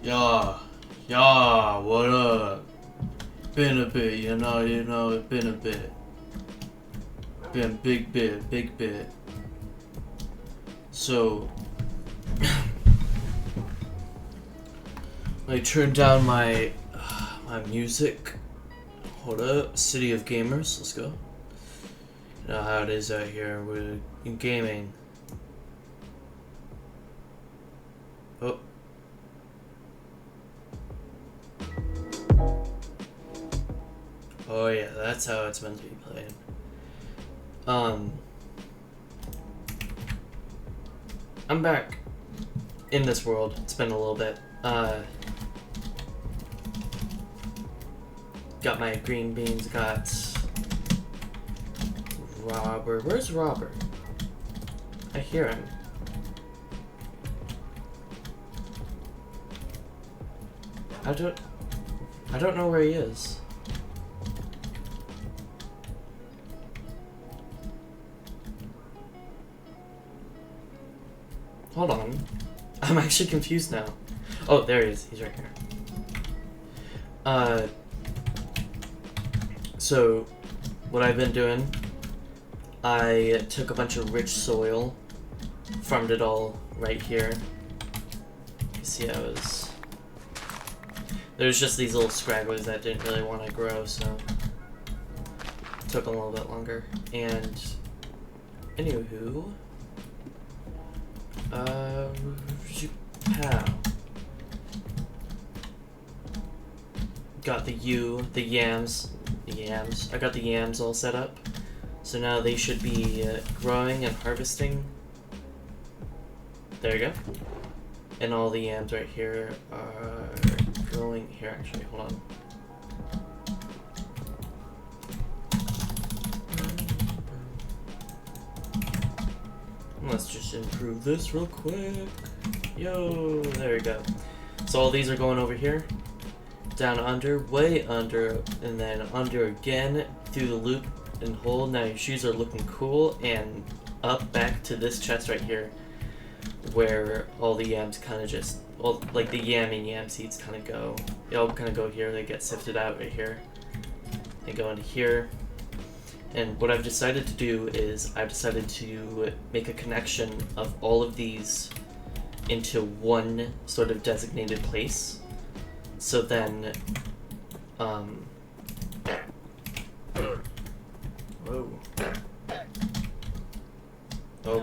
Yeah, yeah, what up? Been a bit, it's been a bit. Been big bit. So, I turned down my music. Hold up, City of Gamers, let's go. You know how it is out here with in gaming. Oh. Oh yeah, that's how it's meant to be played. I'm back in this world. It's been a little bit. Got my green beans, got Robert. Where's Robert? I hear him. I don't know where he is. Hold on. I'm actually confused now. Oh, there he is. He's right here. So, what I've been doing, I took a bunch of rich soil, farmed it all right here. You see how it was... There's just these little scragglers that didn't really want to grow, so... It took a little bit longer. And... Anywho... Pow. Got the yams. I got the yams all set up. So now they should be growing and harvesting. There you go. And all the yams right here are growing. Here, actually, hold on. Let's just improve this real quick. Yo, there we go. So all these are going over here. Down under, way under, and then under again, through the loop and hole. Now your shoes are looking cool, and up back to this chest right here, where all the yams kind of just, well, like the yam seeds kind of go. They all kind of go here, they get sifted out right here. They go into here. And what I've decided to do is I've decided to make a connection of all of these into one sort of designated place. So then, whoa. Oh,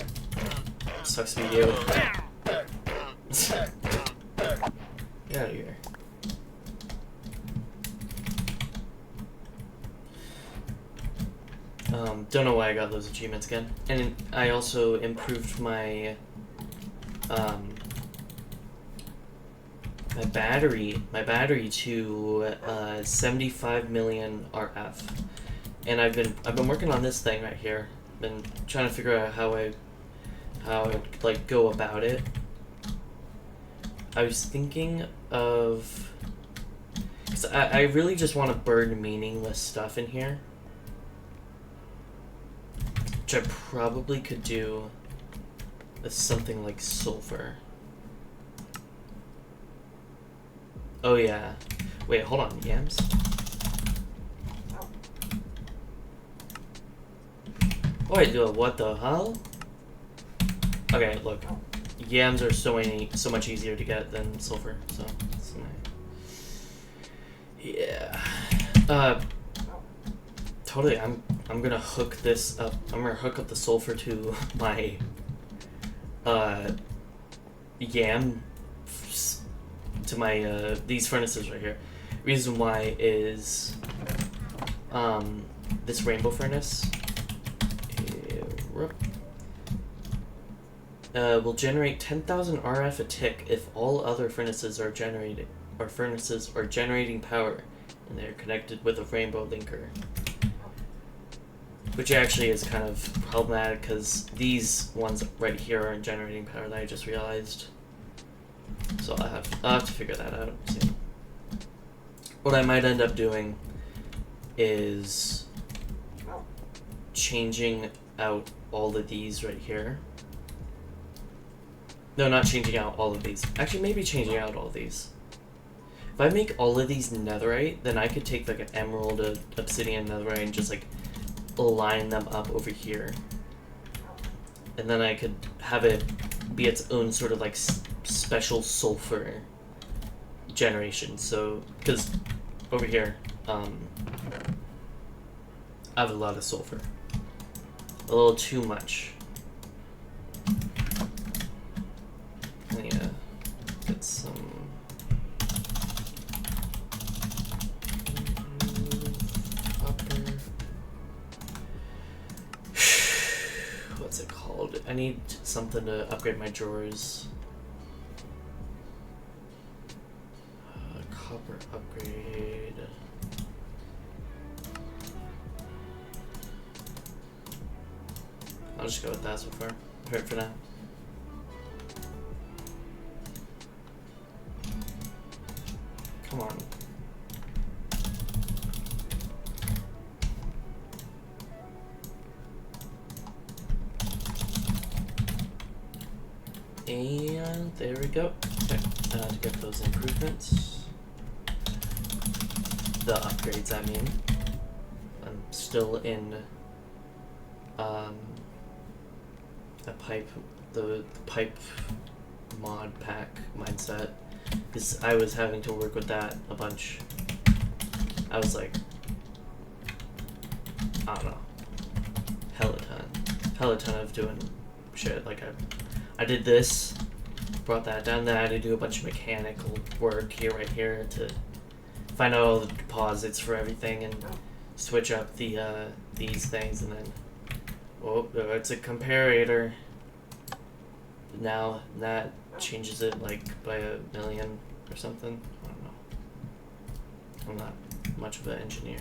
sucks to be you. Get out of here. Don't know why I got those achievements again. And I also improved my, my battery to 75 million RF, and I've been working on this thing right here. Been trying to figure out how I like go about it. I was thinking of, cause I really just want to burn meaningless stuff in here, which I probably could do with something like sulfur. Oh yeah. Wait, hold on, yams? Wait, what the hell? Okay, look. Yams are so much easier to get than sulfur, so that's nice. Yeah. Totally, I'm gonna hook this up. I'm gonna hook up the sulfur to my yam, to my these furnaces right here. Reason why is this rainbow furnace will generate 10,000 RF a tick if all other furnaces are generating power and they're connected with a rainbow linker. Which actually is kind of problematic because these ones right here aren't generating power that I just realized. So I'll have to figure that out soon. What I might end up doing is changing out all of these right here. No, not changing out all of these. Actually, maybe changing out all of these. If I make all of these netherite, then I could take like an emerald, a obsidian, netherite, and just like line them up over here. And then I could have it be its own sort of like special sulfur generation. So, because over here, I have a lot of sulfur. A little too much. Yeah, get some. What's it called? I need something to upgrade my drawers. Copper upgrade. I'll just go with that so far. For now. Come on. And there we go. Okay, to get those improvements. The upgrades, I mean. I'm still in the pipe mod pack mindset, because I was having to work with that a bunch. I was like, I don't know, hella ton of doing shit. Like I did this, brought that down there. I had to do a bunch of mechanical work right here to find out all the deposits for everything and switch up the these things, and then it's a comparator. Now that changes it like by 1,000,000 or something. I don't know. I'm not much of an engineer.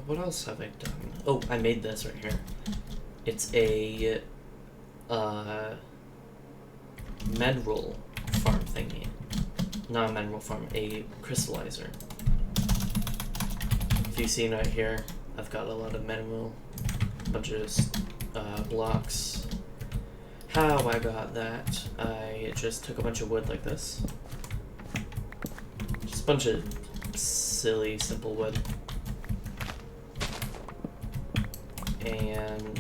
What else have I done? Oh, I made this right here. It's a mineral farm thingy. Not a mineral farm, a crystallizer. If you've seen right here, I've got a lot of mineral, a bunch of blocks. How I got that? I just took a bunch of wood like this. Just a bunch of silly, simple wood. And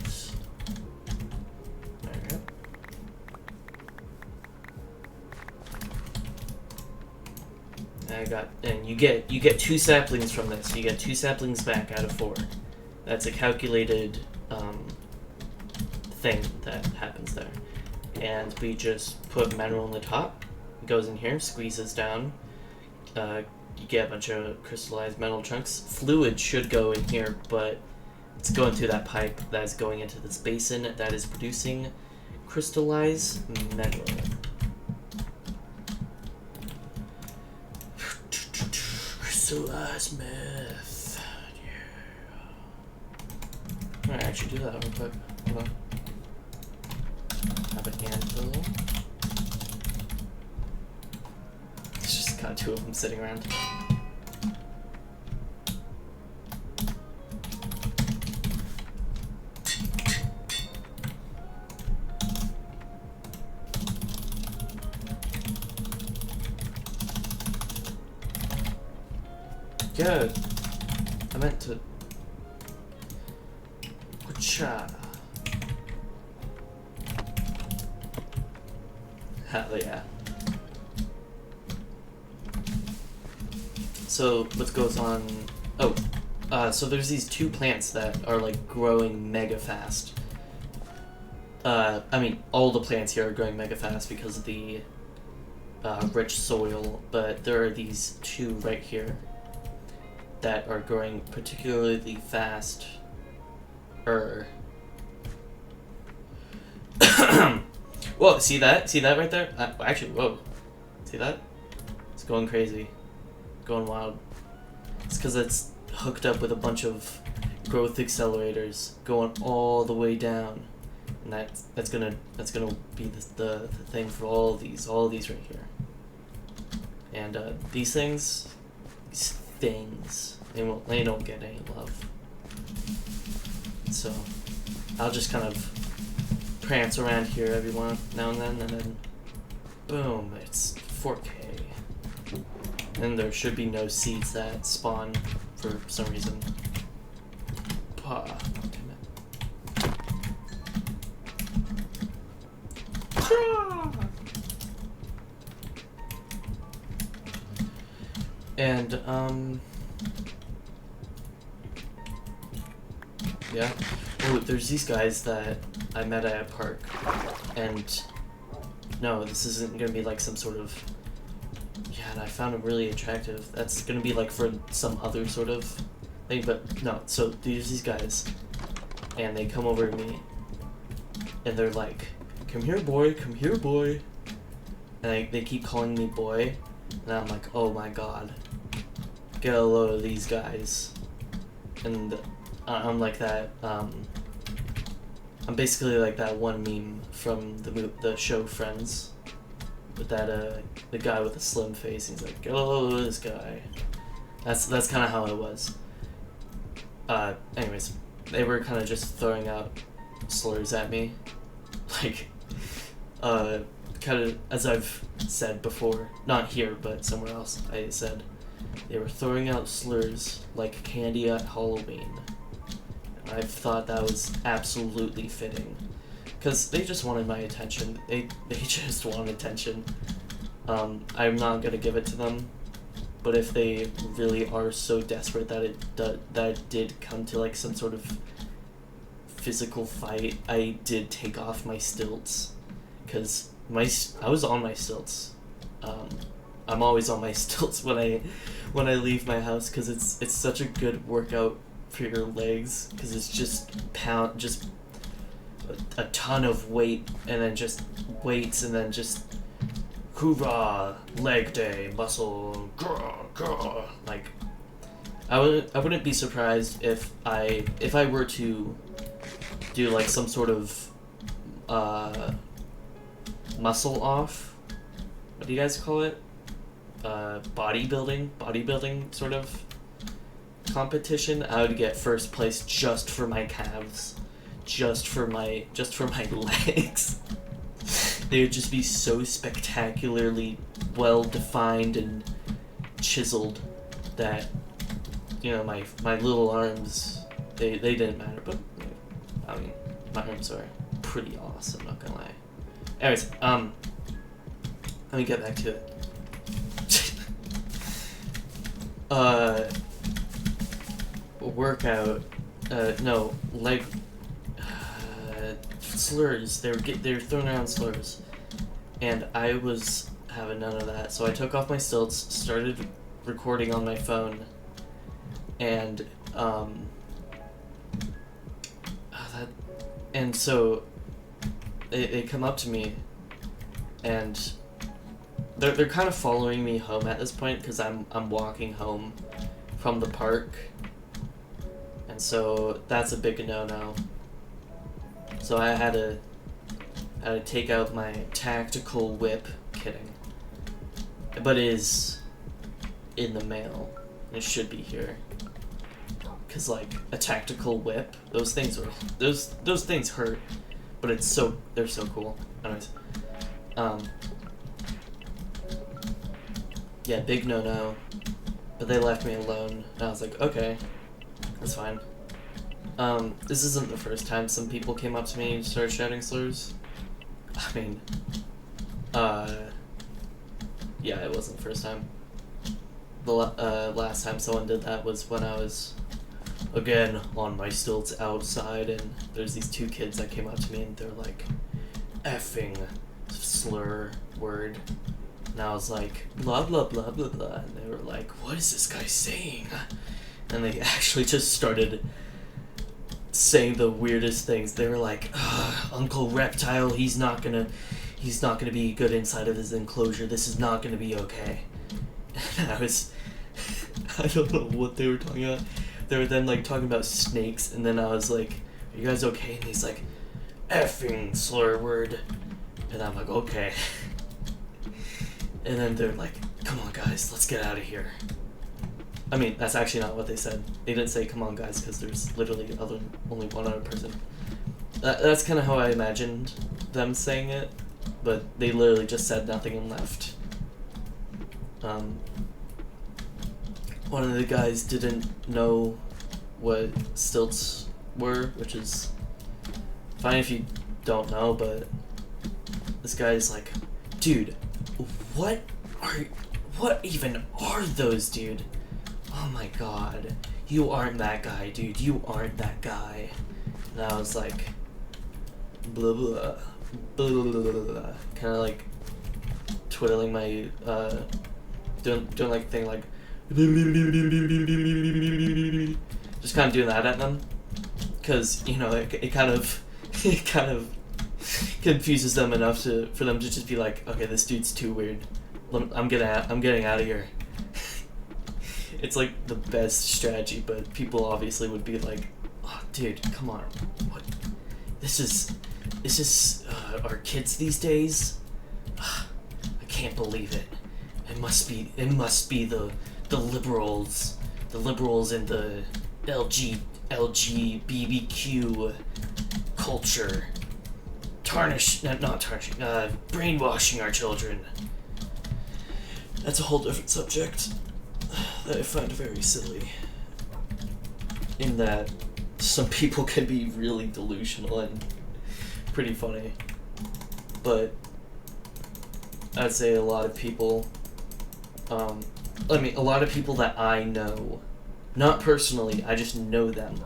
there we go. And you get 2 saplings from this. You get 2 saplings back out of 4. That's a calculated thing that happens there. And we just put mineral on the top. It goes in here, squeezes down. You get a bunch of crystallized metal chunks. Fluid should go in here, but it's going through that pipe that is going into this basin that is producing crystallized metal. Crystallized meth. Yeah. Alright, actually do that real quick. Hold on. Have a handful. It's just got 2 of them sitting around. Good. I meant to. Whatcha? Hell yeah. So what goes on? Oh, so there's these 2 plants that are like growing mega fast. I mean, all the plants here are growing mega fast because of the rich soil, but there are these 2 right here that are growing particularly fast. Whoa, see that? See that right there? Actually, whoa. See that? It's going crazy. Going wild. It's because it's hooked up with a bunch of growth accelerators going all the way down. And that's gonna be the thing for all these right here. And these things, they don't get any love. So I'll just kind of prance around here every now and then boom, it's 4K. And there should be no seeds that spawn for some reason. Damn it. And, yeah. Oh, there's these guys that I met at a park, and no, this isn't gonna be like some sort of, yeah, and I found them really attractive. That's gonna be like for some other sort of thing, but no, so there's these guys, and they come over to me, and they're like, come here boy, and they keep calling me boy, and I'm like, oh my god, get a load of these guys. And I'm like that, I'm basically like that one meme from the show Friends, with that the guy with the slim face. He's like, oh, this guy. That's kind of how it was. Anyways, they were kind of just throwing out slurs at me, like, kind of as I've said before, not here but somewhere else. I said they were throwing out slurs like candy at Halloween. I thought that was absolutely fitting, because they just wanted my attention. They just want attention. I'm not gonna give it to them, but if they really are so desperate that it did come to like some sort of physical fight, I did take off my stilts, because I was on my stilts. I'm always on my stilts when I leave my house, because it's such a good workout for your legs, because it's just a ton of weight, and then just weights, and then just hoorah, leg day, muscle, grr, grr. Like, I wouldn't be surprised if I were to do like some sort of muscle off. What do you guys call it? Bodybuilding sort of competition. I would get first place just for my calves, just for my legs. They would just be so spectacularly well defined and chiseled that, you know, my little arms, they didn't matter. But I mean, my arms are pretty awesome, not gonna lie. Anyways, let me get back to it. Workout, no, leg, slurs. They were throwing around slurs, and I was having none of that. So I took off my stilts, started recording on my phone, and so they come up to me, and they're kind of following me home at this point, because I'm walking home from the park, and so that's a big no-no. So I had to take out my tactical whip. Kidding. But it is in the mail. It should be here. Cause like a tactical whip, those things hurt, but they're so cool. Anyways, yeah, big no-no. But they left me alone, and I was like, okay, that's fine. This isn't the first time some people came up to me and started shouting slurs. I mean, yeah, it wasn't the first time. The last time someone did that was when I was, again, on my stilts outside, and there's these two kids that came up to me, and they're like, effing slur word. And I was like, blah, blah, blah, blah, blah. And they were like, what is this guy saying? And they actually just started saying the weirdest things. They were like, Uncle Reptile, he's not gonna be good inside of his enclosure. This is not gonna be okay. And I don't know what they were talking about. They were then like talking about snakes, and then I was like, are you guys okay? And he's like, effing slur word. And I'm like, okay. And then they're like, come on guys, let's get out of here. I mean, that's actually not what they said. They didn't say come on guys, because there's literally only one other person. That's kind of how I imagined them saying it, but they literally just said nothing and left. One of the guys didn't know what stilts were, which is fine if you don't know, but this guy's like, dude, what even are those, dude? Oh my god, you aren't that guy, dude, you aren't that guy. And I was like, blah blah blah blah blah, blah. Kind of like twiddling my doing like a thing like just kind of doing that at them, because you know it kind of confuses them enough for them to just be like, okay, this dude's too weird, I'm getting out of here. It's like the best strategy, but people obviously would be like, oh, dude, come on, what? This is our kids these days. I can't believe it. It must be the liberals in the LGBTQ culture not tarnishing, brainwashing our children. That's a whole different subject that I find very silly, in that some people can be really delusional and pretty funny, but I'd say a lot of people, a lot of people that I know, not personally, I just know them,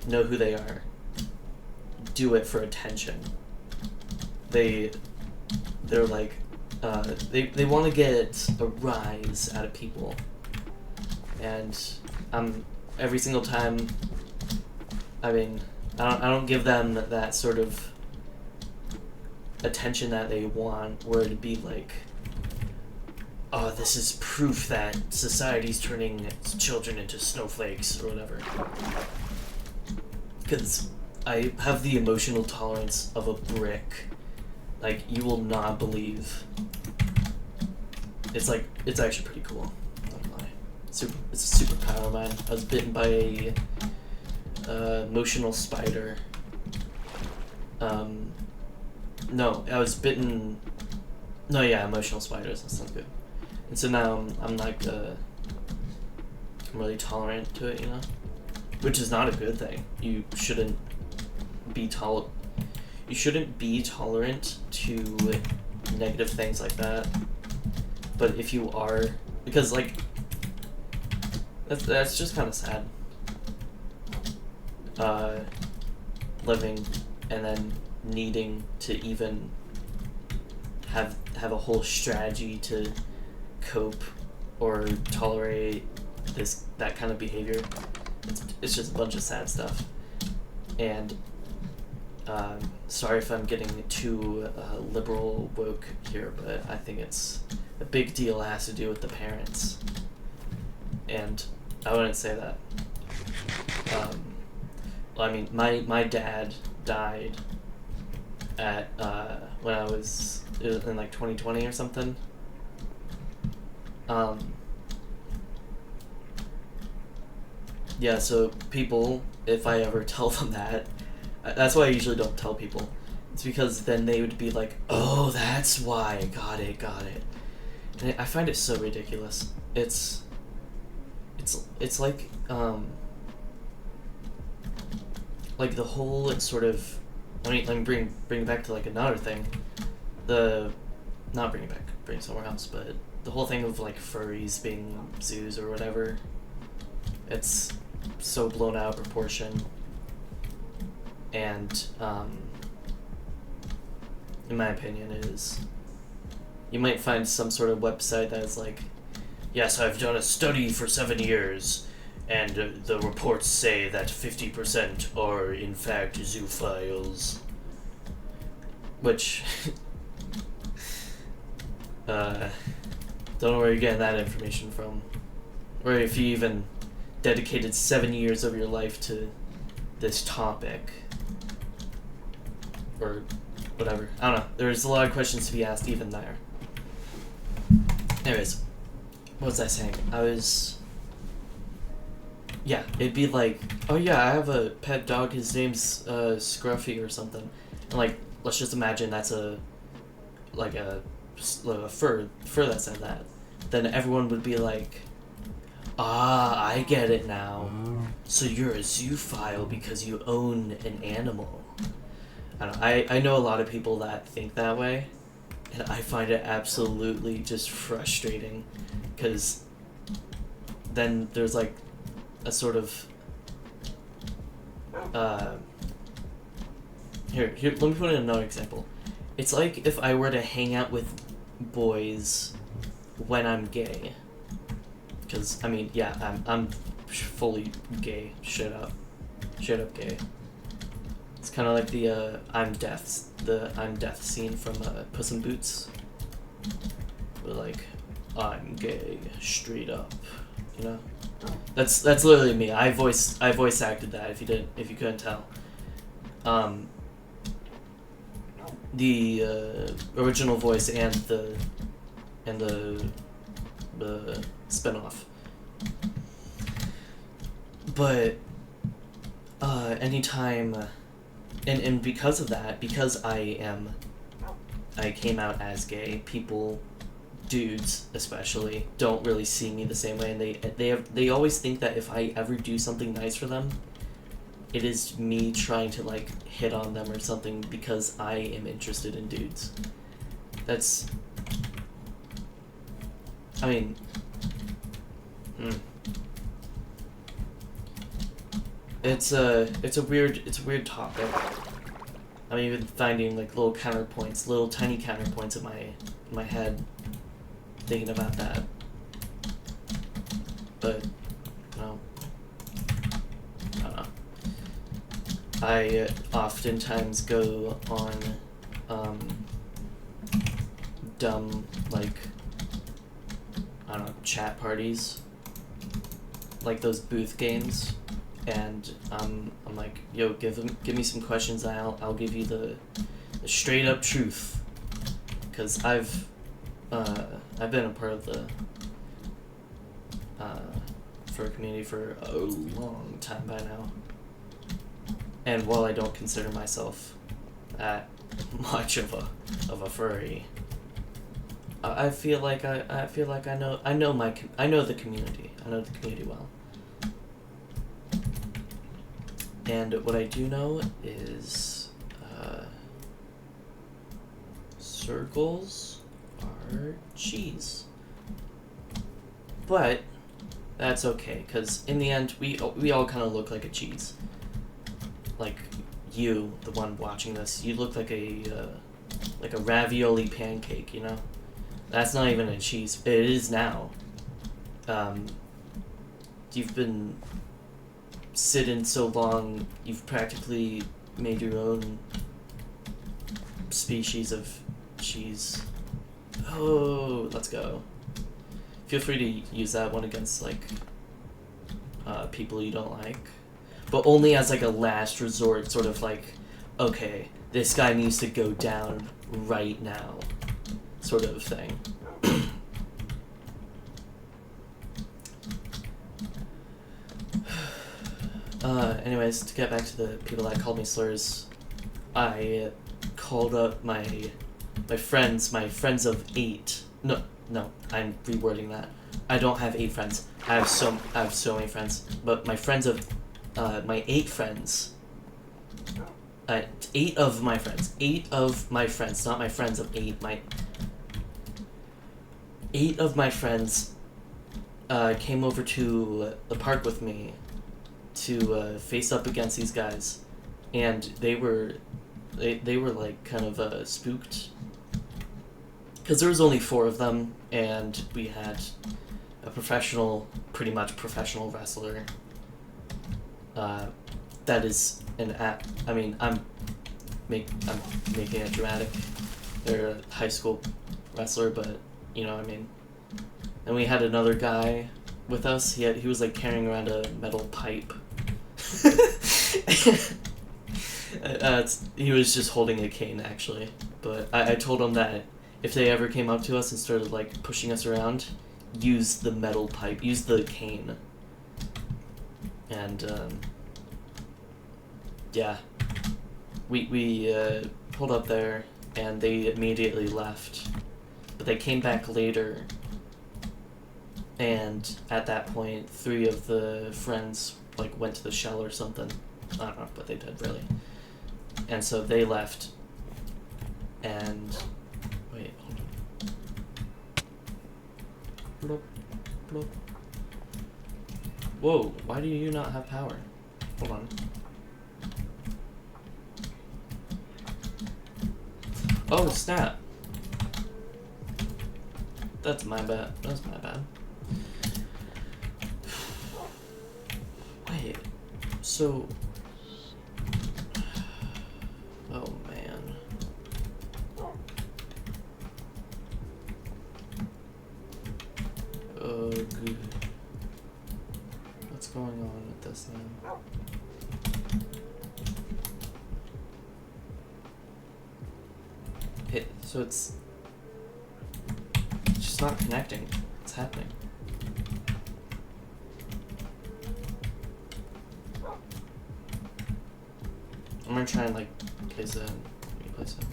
know who they are, do it for attention. They're like, they want to get a rise out of people, and every single time, I don't give them that sort of attention that they want, where it'd be like, oh, this is proof that society's turning its children into snowflakes or whatever. Because I have the emotional tolerance of a brick. Like, you will not believe. It's actually pretty cool. Not gonna lie. It's a superpower of mine. I was bitten by a emotional spider. No, I was bitten. No, yeah, emotional spiders. That sounds good. And so now I'm like, I'm really tolerant to it, you know, which is not a good thing. You shouldn't be tolerant to negative things like that. But if you are, because like, that's just kind of sad. Living and then needing to even have a whole strategy to cope or tolerate that kind of behavior. It's just a bunch of sad stuff. And sorry if I'm getting too liberal woke here, but I think it's a big deal. It has to do with the parents, and I wouldn't say that. Well, I mean, my dad died at when it was in like 2020 or something. Yeah, so people, if I ever tell them that, that's why I usually don't tell people. It's because then they would be like, oh, that's why, got it. And I find it so ridiculous. It's like the whole sort of, let me bring it back to like another thing. Bring it somewhere else, but the whole thing of like furries being zoos or whatever, it's so blown out of proportion. And in my opinion, you might find some sort of website that is like, yes, I've done a study for 7 years, and the reports say that 50% are in fact zoophiles. Which, don't know where you're getting that information from, or if you even dedicated 7 years of your life to this topic, or whatever. I don't know. There's a lot of questions to be asked even there. Anyways, what was I saying? Yeah, it'd be like, oh yeah, I have a pet dog. His name's Scruffy or something, and like, let's just imagine that's a fur that said that. Then everyone would be like, ah, I get it now. So you're a zoophile because you own an animal. I know a lot of people that think that way, and I find it absolutely just frustrating, because then there's like a sort of here let me put in another example. It's like if I were to hang out with boys when I'm gay, because I mean, yeah, I'm fully gay, straight up gay. It's kind of like the I'm death scene from Puss in Boots. Where like, I'm gay, straight up, you know. That's literally me. I voice acted that. If you couldn't tell. The original voice and the spinoff. But anytime, and because of that, because I came out as gay, people, dudes especially, don't really see me the same way, and they always think that if I ever do something nice for them, it is me trying to like hit on them or something because I am interested in dudes. That's, I mean, it's a weird topic. I'm even finding like little counterpoints, little tiny counterpoints in my head, thinking about that. But no, I don't know. I oftentimes go on dumb, like, I don't know, chat parties, like those booth games, and I'm like, yo, give me some questions, and I'll give you the straight up truth, because I've been a part of the fur community for a long time by now, and while I don't consider myself that much of a furry, I feel like I know the community. I know the community well. And what I do know is circles are cheese. But that's okay, because in the end, we all kind of look like a cheese. Like you, the one watching this, you look like a ravioli pancake, you know? That's not even a cheese. It is now. You've been sitting so long, you've practically made your own species of cheese. Oh, let's go. Feel free to use that one against, like, people you don't like. But only as, like, a last resort, sort of like, okay, this guy needs to go down right now, sort of thing. Anyways, to get back to the people that called me slurs, I called up my friends of 8. No, I'm rewording that. I don't have 8 friends. I have so many friends. But my friends of, my 8 friends. 8 of my friends. 8 of my friends, not my friends of 8. 8 of my friends came over to the park with me to face up against these guys, and they were like kind of spooked, because there was only 4 of them, and we had a pretty much professional wrestler. That is an app. I mean, I'm making it dramatic. They're a high school wrestler, but you know what I mean. And we had another guy with us. He was like carrying around a metal pipe. He was just holding a cane, actually. But I told him that if they ever came up to us and started like pushing us around, use the metal pipe, use the cane. And yeah, we pulled up there, and they immediately left, but they came back later. And at that point, 3 of the friends like went to the shell or something. I don't know what they did really. And so they left. And wait, hold on. Bloop, bloop. Whoa! Why do you not have power? Hold on. Oh snap! That's my bad. That's my bad. Wait, so... Oh, man. Oh, good. What's going on with this now? So it's just not connecting. What's happening? I'm gonna try and like place it. Replace it.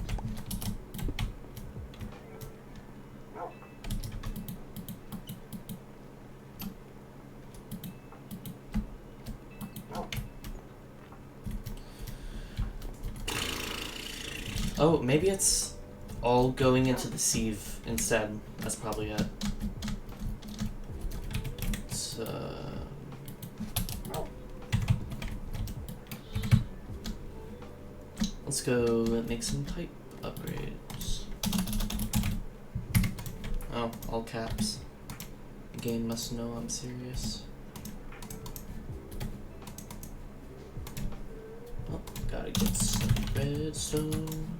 Oh, maybe it's all going into the sieve instead. That's probably it. It's, let's go make some pipe upgrades. Oh, all caps. The game must know I'm serious. Oh, gotta get some redstone.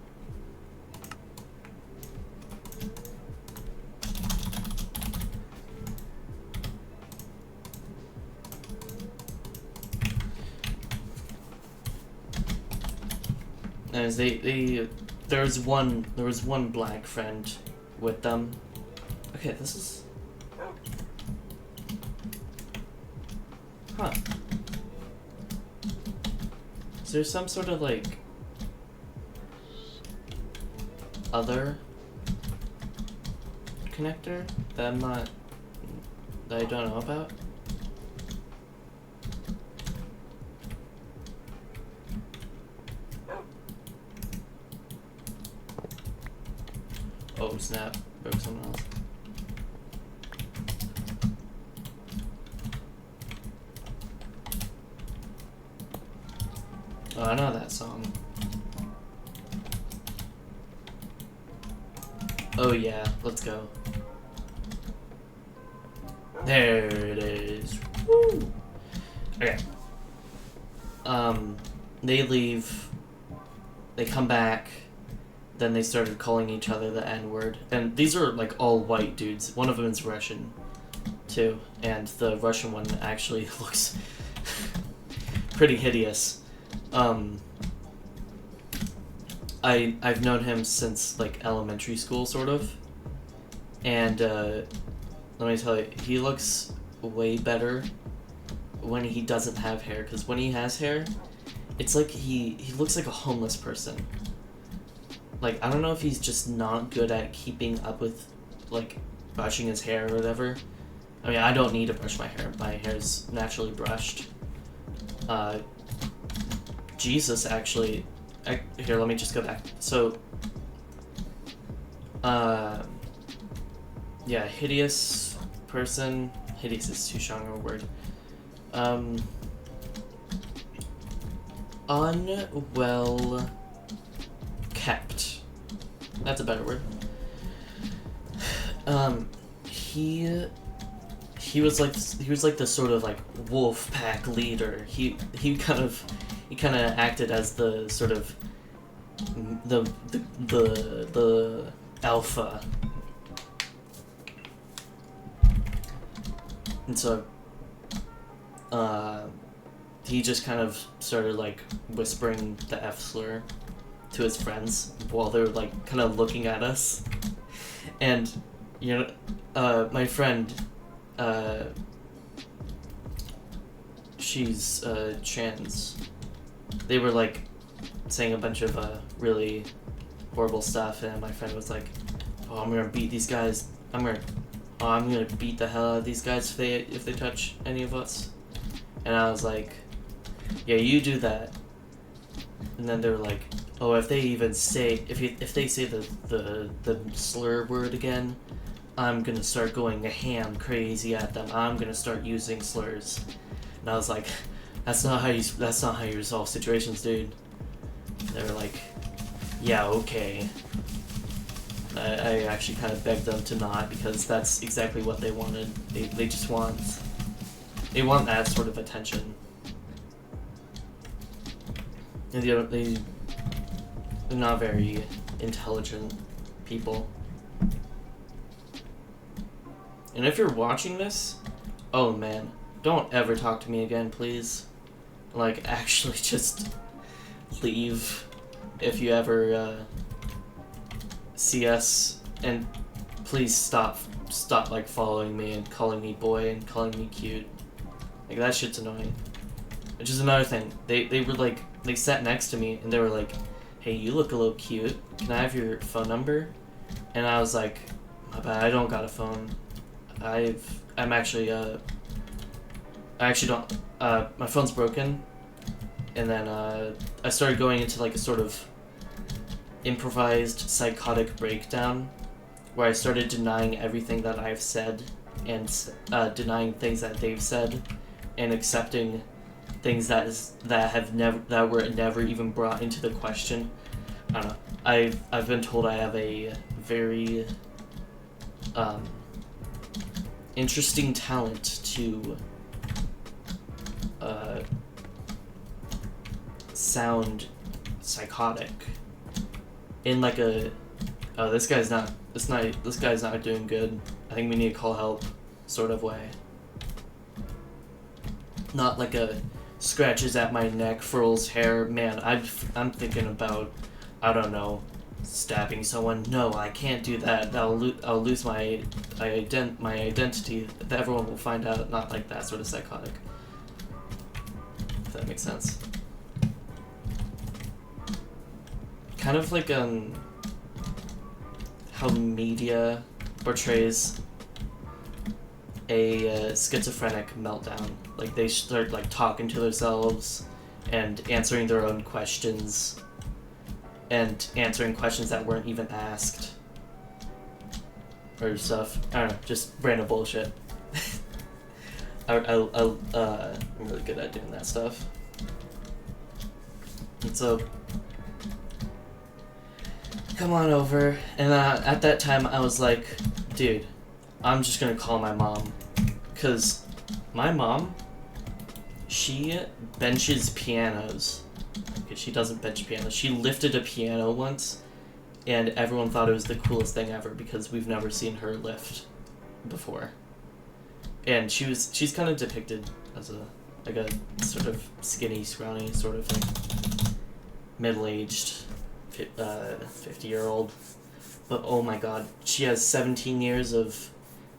As there was one black friend with them. Okay, this is... Huh. Is there some sort of like other connector that I don't know about? Oh snap, broke someone else. Oh, I know that song. Oh yeah, let's go. There it is. Woo! Okay. They leave. They come back. Then they started calling each other the N-word. And these are like all white dudes. One of them is Russian too. And the Russian one actually looks pretty hideous. I've known him since like elementary school sort of. And let me tell you, he looks way better when he doesn't have hair, because when he has hair, it's like he looks like a homeless person. Like, I don't know if he's just not good at keeping up with, like, brushing his hair or whatever. I mean, I don't need to brush my hair. My hair's naturally brushed. Jesus, actually... here, let me just go back. So... yeah, hideous person... Hideous is too strong of a word. Unwell... kept. That's a better word. He was like the sort of like wolf pack leader. He kind of acted as the sort of the alpha. And so he just kind of started like whispering the F slur to his friends while they were like kind of looking at us. And you know, my friend she's trans. They were like saying a bunch of really horrible stuff, and my friend was like, "Oh, I'm gonna beat these guys. I'm gonna beat the hell out of these guys if they touch any of us." And I was like, "Yeah, you do that." And then they were like, "Oh, if they even say if they say the slur word again, I'm gonna start going ham crazy at them. I'm gonna start using slurs." And I was like, that's not how you resolve situations, dude. They were like, "Yeah, okay." I actually kind of begged them to not, because that's exactly what they wanted. They just want that sort of attention. And they're not very intelligent people. And if you're watching this, oh man, don't ever talk to me again, please. Like, actually just leave if you ever see us, and please stop like following me and calling me boy and calling me cute. Like, that shit's annoying. Which is another thing. They were like, they sat next to me and they were like, "Hey, you look a little cute. Can I have your phone number?" And I was like, "My bad, I don't got a phone. I actually don't, my phone's broken." And then I started going into like a sort of improvised psychotic breakdown where I started denying everything that I've said and denying things that they've said and accepting things that were never even brought into the question. I don't know. I've been told I have a very interesting talent to sound psychotic in like a this guy's not doing good, I think we need to call help sort of way. Not like a scratches at my neck, furls hair, man, I'm thinking about, I don't know, stabbing someone. No, I can't do that. I'll lose my identity. Everyone will find out. Not like that sort of psychotic. If that makes sense. Kind of like how media portrays a schizophrenic meltdown. Like, they start like talking to themselves and answering their own questions and answering questions that weren't even asked or stuff. I don't know, just random bullshit. I'm really good at doing that stuff. And so, come on over. And at that time I was like, dude, I'm just gonna call my mom. Because my mom, she benches pianos. Okay, she doesn't bench pianos. She lifted a piano once, and everyone thought it was the coolest thing ever because we've never seen her lift before. And she's kind of depicted as a sort of skinny, scrawny sort of thing. Middle-aged, 50-year-old. But oh my god, she has 17 years of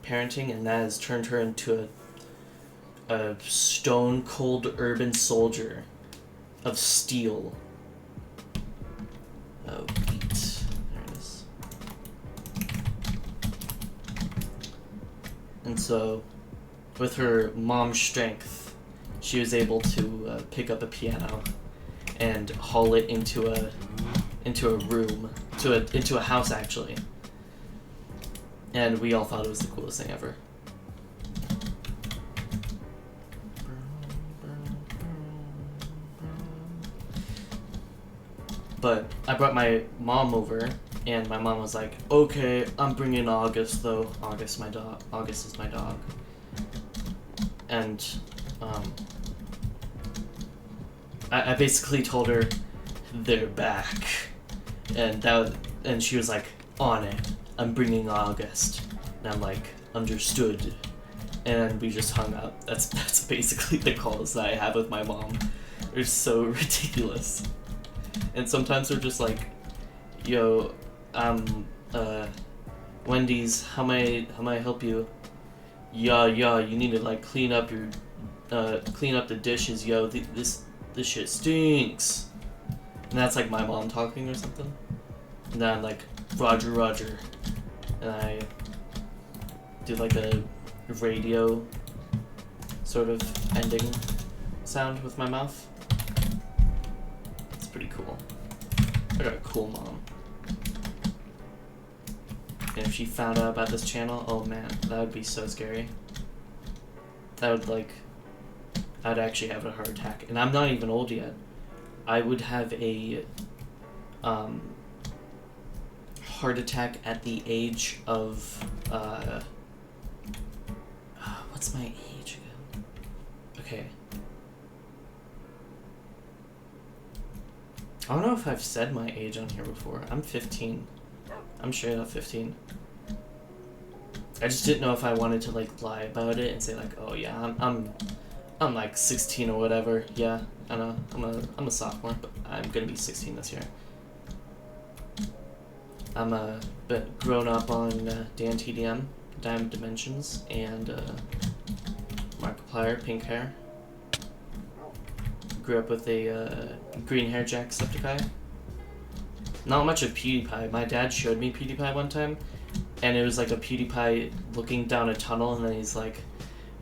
parenting, and that has turned her into a stone-cold urban soldier of steel. Oh, beat. There it is. And so, with her mom's strength, she was able to pick up a piano and haul it into a room, into a house actually. And we all thought it was the coolest thing ever. But I brought my mom over, and my mom was like, "Okay, I'm bringing August though. August is my dog." And I basically told her they're back, and she was like, "On it. I'm bringing August." And I'm like, "Understood." And we just hung up. That's basically the calls that I have with my mom. They're so ridiculous. And sometimes they're just like, "Yo, Wendy's, how may I help you?" Yeah, you need to like clean up your clean up the dishes, yo. This shit stinks. And that's like my mom talking or something. And then I'm like, Roger, Roger. And I do like a radio sort of ending sound with my mouth. It's pretty cool. I got a cool mom. And if she found out about this channel, oh man, that would be so scary. That would like, I'd actually have a heart attack. And I'm not even old yet. I would have a heart attack at the age of what's my age again? Okay. I don't know if I've said my age on here before. I'm 15. I'm straight up 15. I just didn't know if I wanted to like lie about it and say like, oh yeah, I'm like 16 or whatever. Yeah, I know. I'm a sophomore, but I'm gonna be 16 this year. I'm bit grown up on DanTDM, Diamond Dimensions, and Markiplier, pink hair. Grew up with a green hair Jacksepticeye. Not much of PewDiePie. My dad showed me PewDiePie one time, and it was like a PewDiePie looking down a tunnel, and then he's like,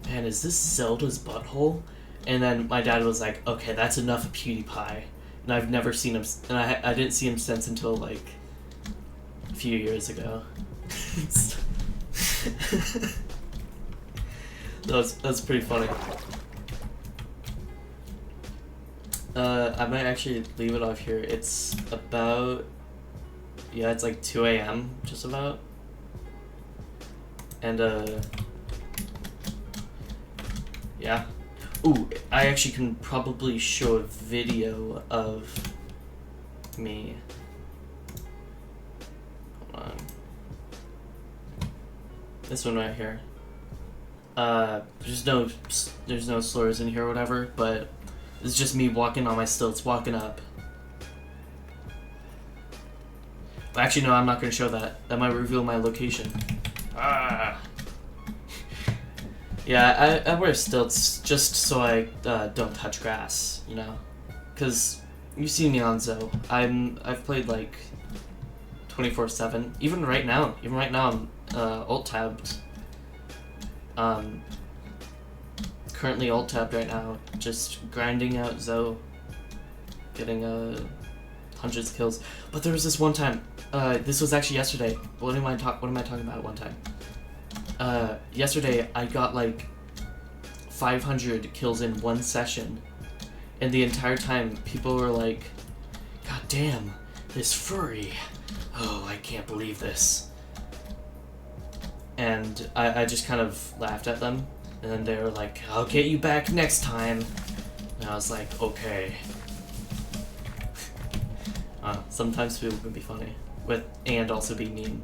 man, is this Zelda's butthole? And then my dad was like, okay, that's enough of PewDiePie. And I've never seen him, and I didn't see him since until like a few years ago. That's pretty funny. I might actually leave it off here. It's about, yeah, it's like 2 a.m. just about. And yeah. Ooh, I actually can probably show a video of me. Hold on. This one right here. There's no slurs in here or whatever, but it's just me walking on my stilts, walking up. But actually, no, I'm not going to show that. That might reveal my location. Ah. Yeah, I wear stilts just so I don't touch grass, you know? Because you see me on Zoe. I've played like 24/7. Even right now I'm alt-tabbed. Currently alt-tabbed right now, just grinding out Zoe, getting hundreds of kills. But there was this one time, this was actually yesterday. What am I talking about one time? Yesterday I got like 500 kills in one session, and the entire time people were like, God damn, this furry. Oh, I can't believe this. And I just kind of laughed at them. And then they were like, I'll get you back next time. And I was like, okay. Sometimes people can be funny. And also be mean.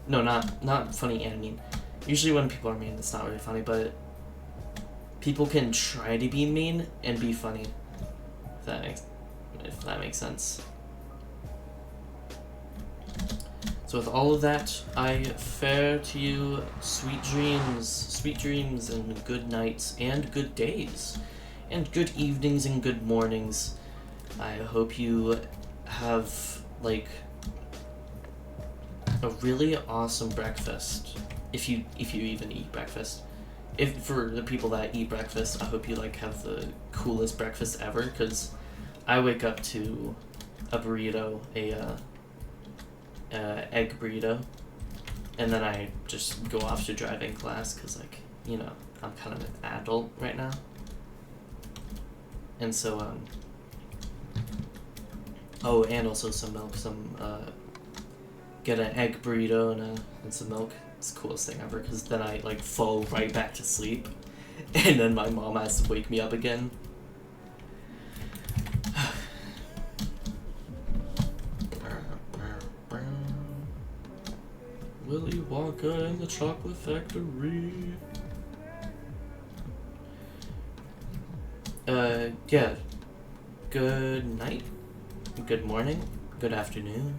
No, not funny and mean. Usually when people are mean, it's not really funny, but people can try to be mean and be funny. If that makes sense. So with all of that, I fare to you sweet dreams and good nights and good days and good evenings and good mornings. I hope you have like a really awesome breakfast, if you even eat breakfast. If for the people that eat breakfast, I hope you like have the coolest breakfast ever, because I wake up to a burrito, egg burrito, and then I just go off to driving class because, like, you know, I'm kind of an adult right now. And so oh, and also some milk, get an egg burrito and some milk. It's the coolest thing ever, because then I like fall right back to sleep, and then my mom has to wake me up again. Willy Wonka and the Chocolate Factory. Yeah. Good night, good morning, good afternoon.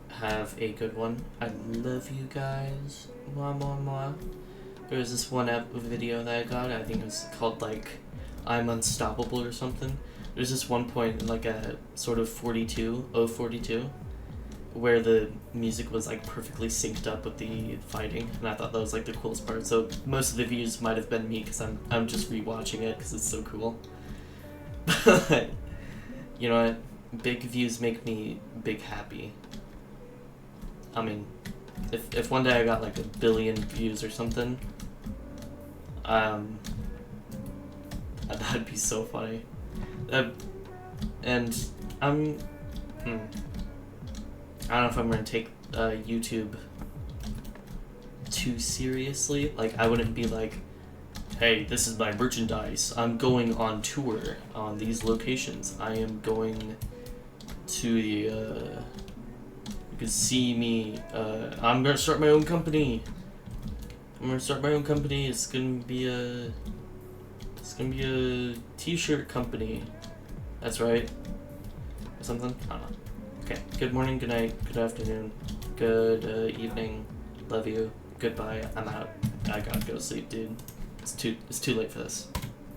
Have a good one. I love you guys. Mwah, mwah, mwah. There was this one video that I got, I think it was called like I'm Unstoppable or something. There's this one point in like a sort of 42, where the music was like perfectly synced up with the fighting, and I thought that was like the coolest part. So most of the views might have been me because I'm just rewatching it because it's so cool. But you know what? Big views make me big happy. I mean, if one day I got like 1 billion views or something, that'd be so funny. And I don't know if I'm gonna take YouTube too seriously. Like, I wouldn't be like, hey, this is my merchandise. I'm going on tour on these locations. I am going to the, you can see me, I'm gonna start my own company. It's gonna be a t-shirt company. That's right. Or something? I don't know. Okay. Good morning, good night, good afternoon, good evening. Love you. Goodbye. I'm out. I gotta go to sleep, dude. It's too late for this.